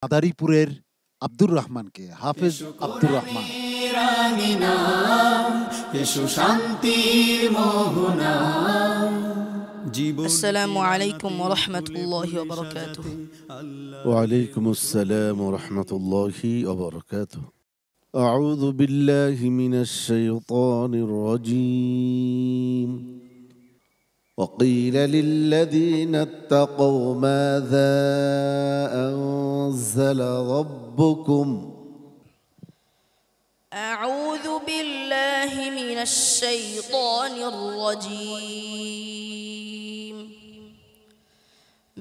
মাদারীপুরের আব্দুর রহমানকে, হাফেজ আব্দুর রহমান। السلام عليكم ورحمة الله وبركاته. وعليكم السلام ورحمة الله وبركاته. أعوذ بالله من الشيطان الرجيم. وقيل للذين اتقوا ماذا أنزل ربكم. أعوذ بالله من الشيطان الرجيم.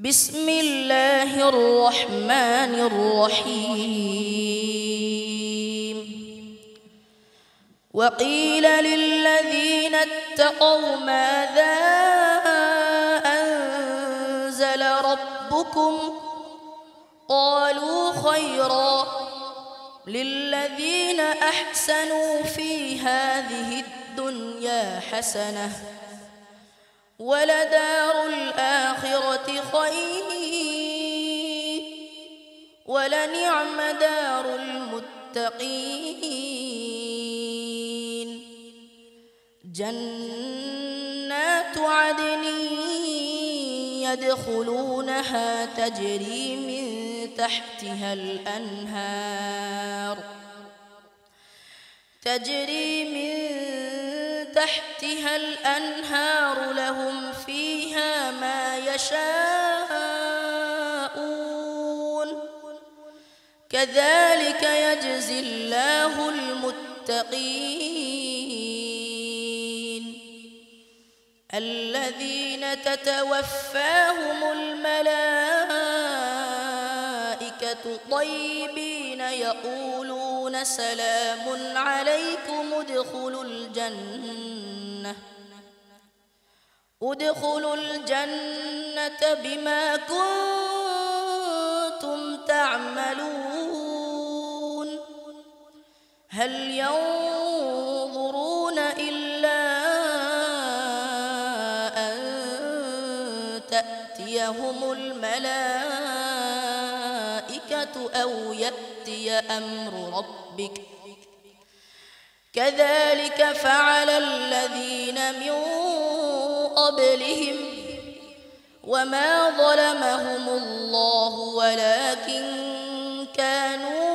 بسم الله الرحمن الرحيم. وقيل للذين اتقوا ماذا أنزل ربكم قالوا خيرا للذين أحسنوا في هذه الدنيا حسنة ولدار الآخرة خير ولنعم دار المتقين. جنات عدن يدخلونها تجري من تحتها الأنهار لهم فيها ما يشاءون كذلك يجزي الله المتقين. الذين تتوفاهم الملائكة طيبين يقولون سلام عليكم ادخلوا الجنة بما كنتم تعملون. هل ينظرون إلا أن تأتيهم الملائكة أو يأتي أمر ربك كذلك فعل الذين من قبلهم وما ظلمهم الله ولكن كانوا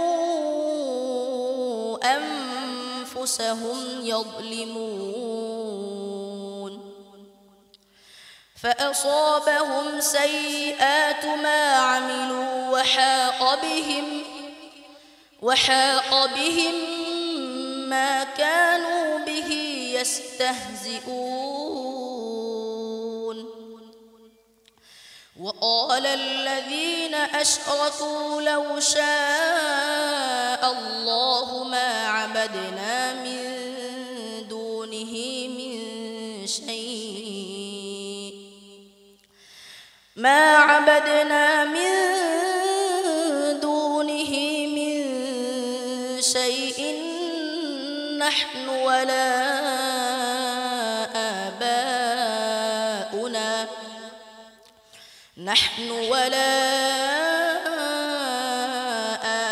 أنفسهم يظلمون. فأصابهم سيئات ما عملوا وحاق بهم ما كانوا به يستهزئون. وقال الذين أشركوا لو شاء الله ما عبدنا من دونه من شيء نحن ولا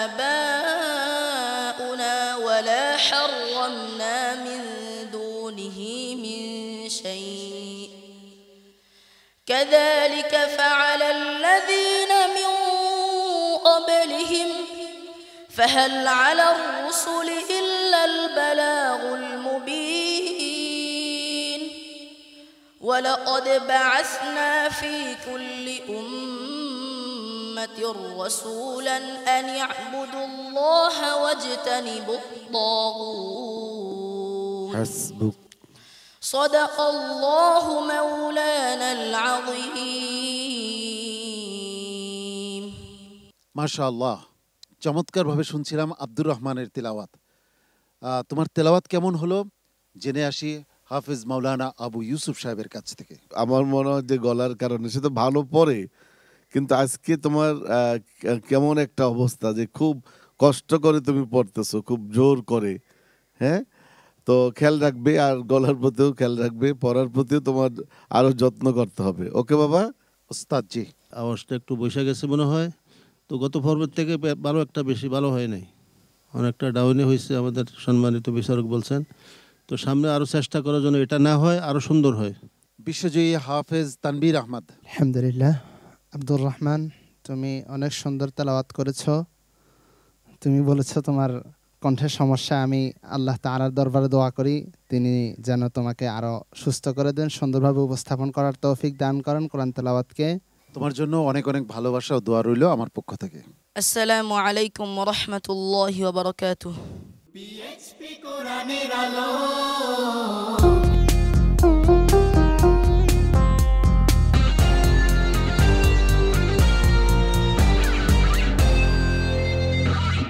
آباؤنا ولا حرمنا من دونه من شيء كذلك فعل الذين من قبلهم فهل على الرسل إلا البلاغ المبين. ولقد بعثنا في كل أمة رسولا أن يعبدوا الله واجتنبوا الطاغوت. حسبك. صدق الله مولانا العظيم. মাশাআল্লাহ, চমৎকারভাবে শুনছিলাম আব্দুর রহমানের তেলাওয়াত। তোমার তেলাওয়াত কেমন হলো জেনে আসি হাফেজ মাওলানা আবু ইউসুফ সাহেবের কাছ থেকে। আমার মনে হয় যে গলার কারণে সে তো ভালো পড়ে, কিন্তু আজকে তোমার কেমন একটা অবস্থা যে খুব কষ্ট করে তুমি পড়তেছো, খুব জোর করে। হ্যাঁ, তো খেয়াল রাখবে, আর গলার প্রতিও খেয়াল রাখবে, পড়ার প্রতিও তোমার আরো যত্ন করতে হবে। ওকে বাবা? ওস্তাদ জি, আওয়াজটা একটু বসে গেছে মনে হয়। তো গত পর্বের থেকে ভালো একটা বেশি ভালো হয় নাই, অনেকটা ডাউনে হয়েছে আমাদের সম্মানিত বিচারক বলছেন। তো সামনে আরও চেষ্টা করার জন্য এটা না হয় আরও সুন্দর হয়। বিশ্বজয়ী হাফেজ তানবীর আহমদ। আলহামদুলিল্লাহ। আব্দুর রহমান, তুমি অনেক সুন্দর তেলাওয়াত করেছো। তুমি বলেছো তোমার কণ্ঠের সমস্যা, আমি আল্লাহ তাআলার দরবারে দোয়া করি তিনি যেন তোমাকে আরো সুস্থ করে দেন, সুন্দরভাবে উপস্থাপন করার তৌফিক দান করেন কোরআন তেলাওয়াতকে। তোমার জন্য অনেক অনেক ভালোবাসা ও দোয়া রইল আমার পক্ষ থেকে। আসসালামু আলাইকুম ওয়া রাহমাতুল্লাহি ওয়া বারাকাতুহু। PHP কোরআনের আলো